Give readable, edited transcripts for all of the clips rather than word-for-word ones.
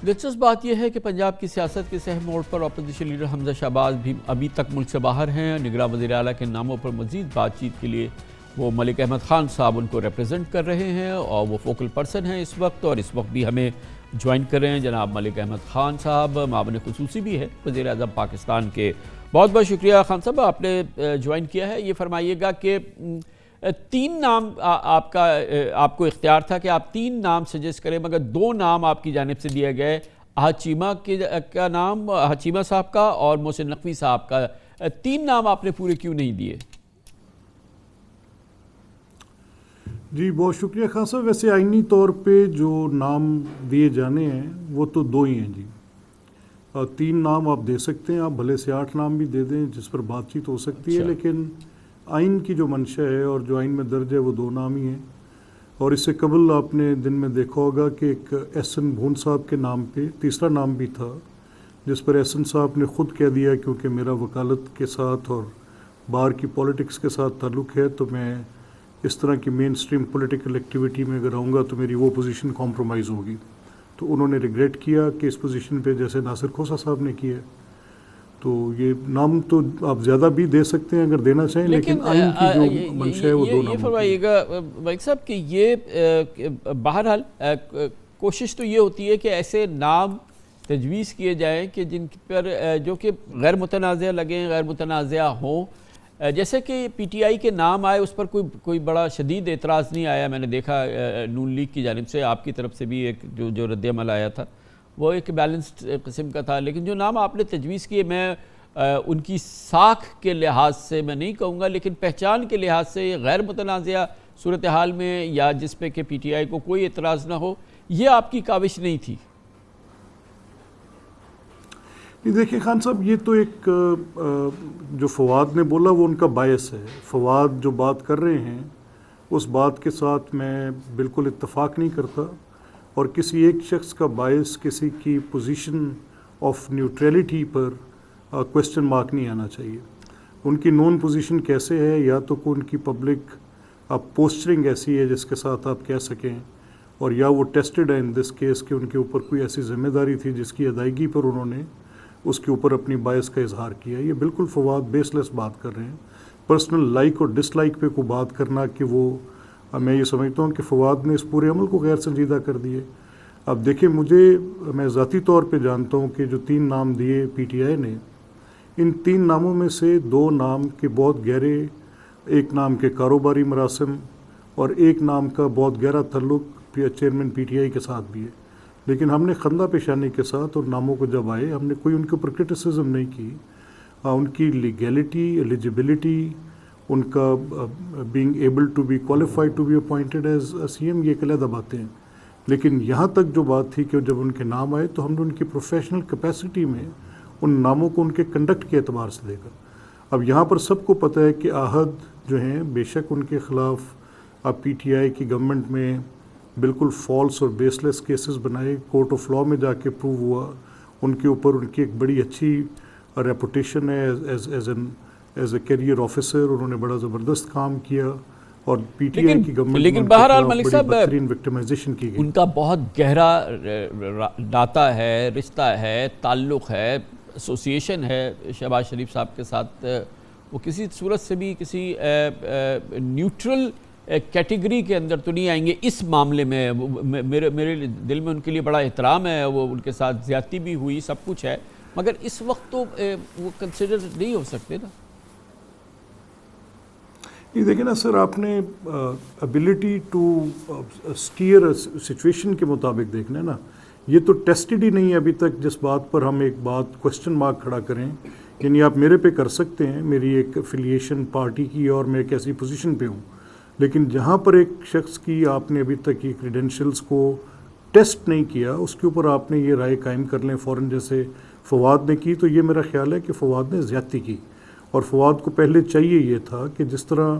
دلچسپ بات یہ ہے کہ پنجاب کی سیاست کے سہ موڑ پر اپوزیشن لیڈر حمزہ شہباز بھی ابھی تک ملک سے باہر ہیں۔ نگراں وزیر اعلیٰ کے ناموں پر مزید بات چیت کے لیے وہ ملک احمد خان صاحب ان کو ریپرزینٹ کر رہے ہیں اور وہ فوکل پرسن ہیں اس وقت، اور اس وقت بھی ہمیں جوائن کر رہے ہیں جناب ملک احمد خان صاحب، معاون خصوصی بھی ہے وزیر اعظم پاکستان کے۔ بہت بہت شکریہ خان صاحب، آپ نے جوائن کیا ہے۔ یہ فرمائیے گا کہ 3 نام آپ کو اختیار تھا کہ آپ 3 نام سجیسٹ کریں، مگر 2 نام آپ کی جانب سے دیا گئے، حچیمہ کا نام، حچیمہ صاحب کا اور محسن نقوی صاحب کا۔ 3 نام آپ نے پورے کیوں نہیں دیے؟ جی بہت شکریہ خان صاحب۔ ویسے آئینی طور پہ جو نام دیے جانے ہیں وہ تو 2 ہی ہیں جی، 3 نام آپ دے سکتے ہیں، آپ بھلے سے 8 نام بھی دے دیں جس پر بات چیت ہو سکتی ہے، لیکن آئین کی جو منشا ہے اور جو آئین میں درج ہے وہ 2 نام ہی ہیں۔ اور اس سے قبل آپ نے دن میں دیکھا ہوگا کہ ایک احسن بھون صاحب کے نام پہ تیسرا نام بھی تھا، جس پر احسن صاحب نے خود کہہ دیا کیونکہ میرا وکالت کے ساتھ اور بار کی پولیٹکس کے ساتھ تعلق ہے تو میں اس طرح کی مین سٹریم پولیٹیکل ایکٹیویٹی میں اگر آؤں گا تو میری وہ پوزیشن کمپرومائز ہوگی، تو انہوں نے ریگریٹ کیا کہ اس پوزیشن پہ جیسے ناصر کھوسہ صاحب نے کیا۔ تو یہ نام تو آپ زیادہ بھی دے سکتے ہیں اگر دینا چاہیں، لیکن آئین کی جو منشا ہے وہ 2 نام۔ یہ فرمائیے گا ملک صاحب کہ یہ بہرحال کوشش تو یہ ہوتی ہے کہ ایسے نام تجویز کیے جائیں کہ جن پر جو کہ غیر متنازع لگیں، غیر متنازع ہوں، جیسے کہ پی ٹی آئی کے نام آئے اس پر کوئی بڑا شدید اعتراض نہیں آیا۔ میں نے دیکھا نون لیگ کی جانب سے، آپ کی طرف سے بھی ایک جو رد عمل آیا تھا وہ ایک بیلنسڈ قسم کا تھا، لیکن جو نام آپ نے تجویز کیے میں ان کی ساکھ کے لحاظ سے میں نہیں کہوں گا، لیکن پہچان کے لحاظ سے غیر متنازع صورتحال میں یا جس پہ کہ پی ٹی آئی کو کوئی اعتراض نہ ہو، یہ آپ کی کاوش نہیں تھی؟ دیکھیں خان صاحب، یہ تو ایک جو فواد نے بولا وہ ان کا باعث ہے۔ فواد جو بات کر رہے ہیں اس بات کے ساتھ میں بالکل اتفاق نہیں کرتا، اور کسی ایک شخص کا باعث کسی کی position of neutrality per question mark نہیں آنا چاہیے۔ ان کی نون پوزیشن کیسے ہے، یا تو ان کی پبلک پوسچرنگ ایسی ہے جس کے ساتھ آپ کہہ سکیں، اور یا وہ ٹیسٹڈ ہے ان دس کیس کہ ان کے اوپر کوئی ایسی ذمہ داری تھی جس کی ادائیگی پر انہوں نے اس کے اوپر اپنی باعث کا اظہار کیا۔ یہ بالکل فواد بیس لیس بات کر رہے ہیں، پرسنل لائک اور ڈس لائک پہ کوئی بات کرنا کہ وہ میں یہ سمجھتا ہوں کہ فواد نے اس پورے عمل کو غیر سنجیدہ کر دیے۔ اب دیکھیں، میں ذاتی طور پہ جانتا ہوں کہ جو 3 نام دیے پی ٹی آئی نے، ان 3 ناموں میں سے 2 نام کے بہت گہرے، ایک نام کے کاروباری مراسم اور ایک نام کا بہت گہرا تعلق چیئرمین پی ٹی آئی کے ساتھ بھی ہے، لیکن ہم نے خندہ پیشانی کے ساتھ اور ناموں کو جب آئے ہم نے کوئی ان کے اوپر کرٹیسزم نہیں کی۔ ان کی لیگیلٹی، ایلیجیبلٹی، ان کا being able to be qualified to be appointed as C M, یہ ایک علیحدہ باتیں ہیں، لیکن یہاں تک جو بات تھی کہ جب ان کے نام آئے تو ہم نے ان کی پروفیشنل کیپیسٹی میں ان ناموں کو ان کے کنڈکٹ کے اعتبار سے دیکھا۔ اب یہاں پر سب کو پتہ ہے کہ آہد جو ہیں بے شک ان کے خلاف اب پی ٹی آئی کی گورنمنٹ میں بالکل فالس اور بیس لیس کیسز بنائے، کورٹ آف لاء میں جا کے پروو ہوا، ان کے اوپر ان کی ایک بڑی اچھی ریپوٹیشن ہے ایز اے کیریئر آفیسر، انہوں نے بڑا زبردست کام کیا، اور پی ٹی آئی کی گورنمنٹ لیکن بہرحال ملک صاحب بہترین وکٹمائزیشن کی گئی۔ ان کا بہت گہرا ناطہ ہے، رشتہ ہے، تعلق ہے، ایسوسیشن ہے شہباز شریف صاحب کے ساتھ، وہ کسی صورت سے بھی کسی نیوٹرل کیٹیگری کے اندر تو نہیں آئیں گے اس معاملے میں۔ میرے دل میں ان کے لیے بڑا احترام ہے، وہ ان کے ساتھ زیادتی بھی ہوئی، سب کچھ ہے، مگر اس وقت تو وہ کنسیڈر نہیں ہو سکتے نا۔ یہ دیکھیں نا سر، آپ نے ابیلٹی ٹو اسٹیئر سچویشن کے مطابق دیکھنا ہے نا، یہ تو ٹیسٹڈ ہی نہیں ہے ابھی تک جس بات پر ہم ایک بات کوسچن مارک کھڑا کریں۔ یعنی آپ میرے پہ کر سکتے ہیں، میری ایک افیلیشن پارٹی کی اور میں ایک ایسی پوزیشن پہ ہوں، لیکن جہاں پر ایک شخص کی آپ نے ابھی تک کی کریڈینشلز کو ٹیسٹ نہیں کیا، اس کے اوپر آپ نے یہ رائے قائم کر لیں فوراً، جیسے فواد نے کی، تو یہ میرا خیال ہے کہ فواد نے زیادتی کی، اور فواد کو پہلے چاہیے یہ تھا کہ جس طرح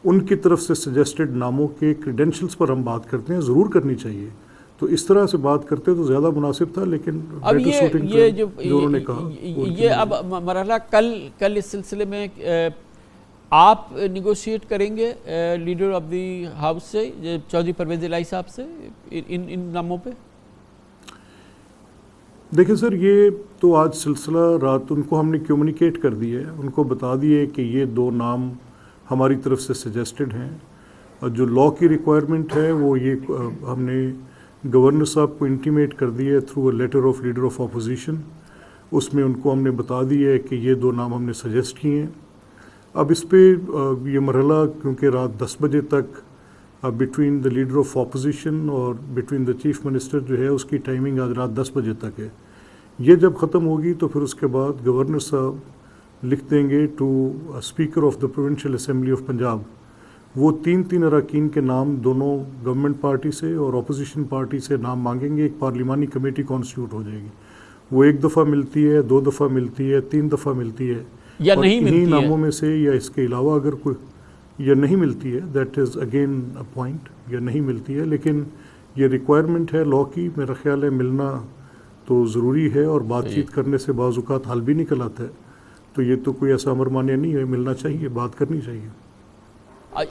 ان کی طرف سے سجیسٹڈ ناموں کے کریڈینشلز پر ہم بات کرتے ہیں ضرور کرنی چاہیے، تو اس طرح سے بات کرتے تو زیادہ مناسب تھا، لیکن اب یہ جو انہوں نے کہا یہ اب مرحلہ کل اس سلسلے میں آپ نیگوشیٹ کریں گے لیڈر آف دی ہاؤس سے، چودھری پرویز الہی صاحب سے، ان ناموں پہ؟ دیکھیں سر، یہ تو آج سلسلہ رات ان کو ہم نے کمیونیکیٹ کر دی ہے، ان کو بتا دیے کہ یہ دو نام ہماری طرف سے سجیسٹڈ ہیں، اور جو لاء کی ریکوائرمنٹ ہے وہ یہ ہم نے گورنر صاحب کو انٹیمیٹ کر دی ہے through a letter of leader of opposition. اس میں ان کو ہم نے بتا دیا ہے کہ یہ دو نام ہم نے سجیسٹ کیے ہیں. اب اس پہ یہ مرحلہ کیونکہ رات 10 بجے تک between the leader of opposition اور بٹوین دا چیف منسٹر جو ہے اس کی ٹائمنگ آج رات 10 بجے تک ہے. یہ جب ختم ہوگی تو پھر اس کے بعد گورنر صاحب لکھ دیں گے to speaker of the provincial assembly of Punjab. وہ تین اراکین کے نام دونوں گورنمنٹ پارٹی سے اور اپوزیشن پارٹی سے نام مانگیں گے. ایک پارلیمانی کمیٹی کانسٹیٹیوٹ ہو جائے گی. وہ ایک دفعہ ملتی ہے، 2 دفعہ ملتی ہے، 3 دفعہ ملتی ہے، یا نہیں ملتی ہے. انہی ناموں میں سے یا اس کے علاوہ اگر کوئی یا نہیں ملتی ہے، that is again a point, یا نہیں ملتی ہے. لیکن یہ ریکوائرمنٹ ہے لاء کی، میرا خیال ہے ملنا تو ضروری ہے، اور بات چیت کرنے سے بعض اوقات حل بھی نکل آتا ہے. تو یہ تو کوئی ایسا امر مانیہ نہیں ہے، ملنا چاہیے، بات کرنی چاہیے.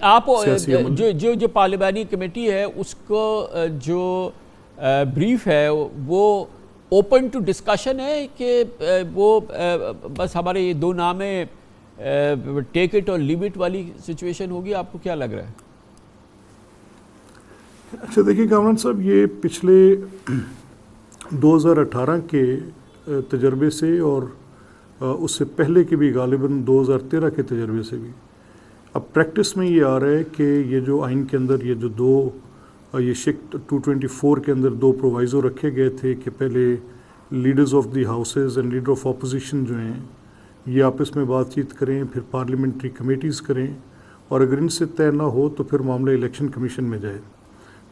آپ جو پارلیمانی کمیٹی ہے اس کو جو بریف ہے وہ اوپن ٹو ڈسکشن ہے کہ وہ بس ہمارے یہ دو نام ہیں، ٹیک اٹ اور لیو اٹ والی سچویشن ہوگی؟ آپ کو کیا لگ رہا ہے؟ اچھا دیکھیے کامران صاحب، یہ پچھلے 2018 کے تجربے سے اور اس سے پہلے کے بھی غالباً 2013 کے تجربے سے بھی اب پریکٹس میں یہ آ رہا ہے کہ یہ جو آئین کے اندر یہ جو دو یہ شکل 224 کے اندر 2 پرووائزو رکھے گئے تھے کہ پہلے leaders of the houses and leader of opposition جو ہیں یہ آپس میں بات چیت کریں، پھر پارلیمنٹری کمیٹیز کریں، اور اگر ان سے طے نہ ہو تو پھر معاملہ الیکشن کمیشن میں جائے.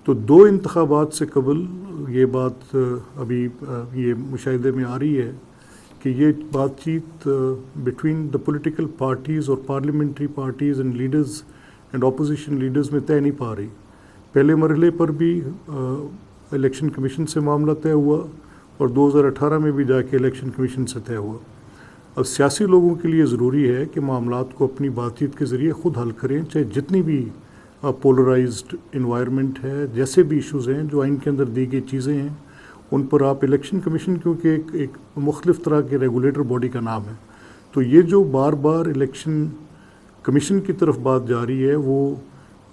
تو 2 انتخابات سے قبل یہ بات ابھی یہ مشاہدے میں آ رہی ہے کہ یہ بات چیت بٹوین دا پولیٹیکل پارٹیز اور parliamentary parties and leaders and opposition leaders میں طے نہیں پا رہی. پہلے مرحلے پر بھی الیکشن کمیشن سے معاملہ طے ہوا، اور 2018 میں بھی جا کے الیکشن کمیشن سے طے ہوا. اب سیاسی لوگوں کے لیے ضروری ہے کہ معاملات کو اپنی بات چیت کے ذریعے خود حل کریں، چاہے جتنی بھی پولرائزڈ انوائرمنٹ ہے، جیسے بھی ایشوز ہیں جو آئین کے اندر دی گئی چیزیں ہیں ان پر آپ الیکشن کمیشن کیونکہ ایک مختلف طرح کے ریگولیٹر باڈی کا نام ہے، تو یہ جو بار بار الیکشن کمیشن کی طرف بات جاری ہے وہ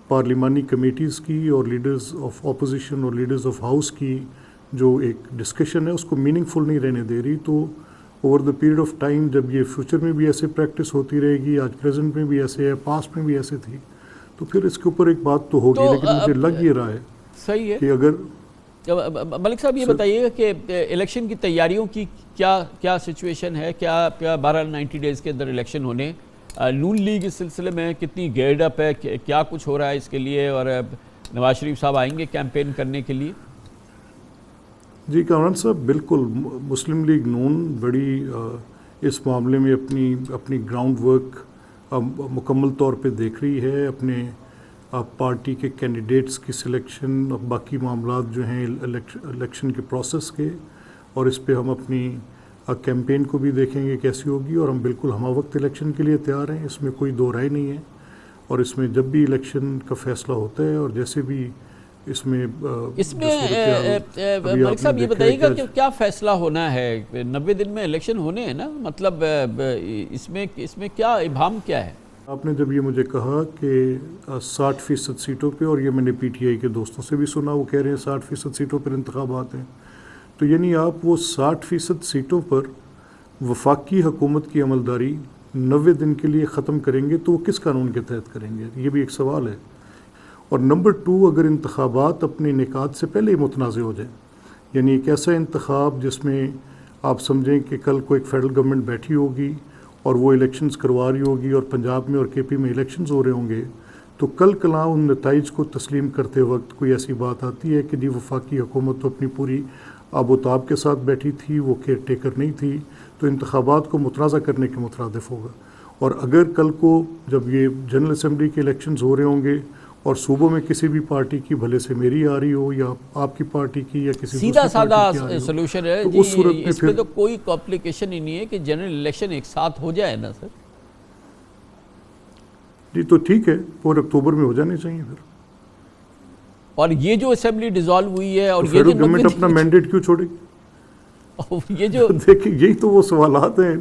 پارلیمانی کمیٹیز کی اور لیڈرز آف اپوزیشن اور لیڈرز آف ہاؤس کی جو ایک ڈسکشن ہے اس کو میننگ فل نہیں رہنے دے رہی. تو over the period of time جب یہ فیوچر میں بھی ایسے پریکٹس ہوتی رہے گی، آج پریزنٹ میں بھی ایسے ہے، پاسٹ میں بھی ایسے تھی، تو پھر اس کے اوپر ایک بات تو ہوگی. لیکن مجھے لگ یہ رہا ہے صحیح ہے کہ اگر ملک صاحب یہ بتائیے گا کہ الیکشن کی تیاریوں کی کیا سچویشن ہے؟ کیا 90 ڈیز کے اندر الیکشن ہونے، نون لیگ اس سلسلے میں کتنی گیئرڈ اپ ہے، کیا کچھ ہو رہا ہے اس کے لیے، اور نواز شریف صاحب آئیں گے کیمپین کرنے کے لیے؟ جی کامران صاحب، بالکل مسلم لیگ نون بڑی اس معاملے میں اپنی گراؤنڈ ورک مکمل طور پہ دیکھ رہی ہے. اپنے پارٹی کے کینڈیڈیٹس کی سلیکشن، باقی معاملات جو ہیں الیکشن کے پروسیس کے، اور اس پہ ہم اپنی کیمپین کو بھی دیکھیں گے کیسی ہوگی. اور ہم بالکل ہمہ وقت الیکشن کے لیے تیار ہیں، اس میں کوئی دو رائے نہیں ہے. اور اس میں جب بھی الیکشن کا فیصلہ ہوتا ہے اور جیسے بھی اس میں ملک صاحب یہ بتائیے گا کہ کیا فیصلہ ہونا ہے؟ 90 دن میں الیکشن ہونے ہیں نا، مطلب اس میں کیا ابہام کیا ہے؟ آپ نے جب یہ مجھے کہا کہ 60% سیٹوں پہ، اور یہ میں نے پی ٹی آئی کے دوستوں سے بھی سنا، وہ کہہ رہے ہیں 60% سیٹوں پر انتخابات ہیں، تو یعنی آپ وہ 60% سیٹوں پر وفاقی حکومت کی عملداری 90 دن کے لیے ختم کریں گے تو وہ کس قانون کے تحت کریں گے؟ یہ بھی ایک سوال ہے. اور نمبر 2، اگر انتخابات اپنے انعقاد سے پہلے ہی متنازع ہو جائیں، یعنی ایک ایسا انتخاب جس میں آپ سمجھیں کہ کل کو ایک فیڈرل گورنمنٹ بیٹھی ہوگی اور وہ الیکشنز کروا رہی ہوگی، اور پنجاب میں اور کے پی میں الیکشنز ہو رہے ہوں گے، تو کل کلاں ان نتائج کو تسلیم کرتے وقت کوئی ایسی بات آتی ہے کہ جی وفاقی حکومت تو اپنی پوری آب و تاب کے ساتھ بیٹھی تھی، وہ کیئر ٹیکر نہیں تھی، تو انتخابات کو متنازع کرنے کے مترادف ہوگا. اور اگر کل کو جب یہ جنرل اسمبلی کے الیکشنز ہو رہے ہوں گے اور صوبوں میں کسی بھی پارٹی کی، بھلے سے میری آ رہی ہو یا آپ کی پارٹی کی یا کسی سیدھا سادہ سلوشن ہے جی، اس پہ تو کوئی کمپلیکیشن ہی نہیں ہے کہ جنرل الیکشن ایک ساتھ ہو جائے نا سر. جی تو ٹھیک ہے، اور اکتوبر میں ہو جانے چاہیے پھر. اور یہ جو اسمبلی ڈیزالو ہوئی ہے اور یہ فیڈرل گورنمنٹ اپنا مینڈیٹ کیوں چھوڑے گی؟ اور یہ جو دیکھیں یہی تو وہ سوالات ہیں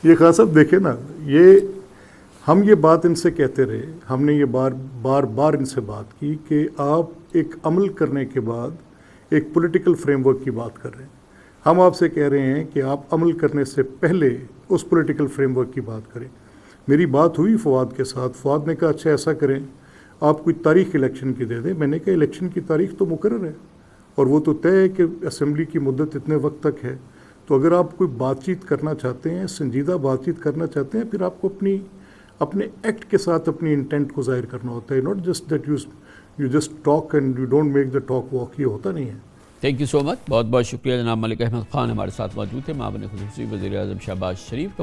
یہ خان صاحب دیکھیں نا، یہ ہم یہ بات ان سے کہتے رہے، ہم نے یہ بار ان سے بات کی کہ آپ ایک عمل کرنے کے بعد ایک پولیٹیکل فریم ورک کی بات کر رہے ہیں. ہم آپ سے کہہ رہے ہیں کہ آپ عمل کرنے سے پہلے اس پولیٹیکل فریم ورک کی بات کریں. میری بات ہوئی فواد کے ساتھ، فواد نے کہا اچھا ایسا کریں آپ کوئی تاریخ الیکشن کی دے دیں. میں نے کہا الیکشن کی تاریخ تو مقرر ہے اور وہ تو طے ہے کہ اسمبلی کی مدت اتنے وقت تک ہے. تو اگر آپ کوئی بات چیت کرنا چاہتے ہیں، سنجیدہ بات چیت کرنا چاہتے ہیں، پھر آپ کو اپنے ایکٹ کے ساتھ اپنی انٹینٹ کو ظاہر کرنا ہوتا ہے. Not just that you just talk and you don't make the talk walk. یہ ہوتا نہیں ہے. تھینک یو سو مچ، بہت بہت شکریہ. جناب ملک احمد خان ہمارے ساتھ موجود تھے، معاون خصوصی وزیر اعظم شہباز شریف.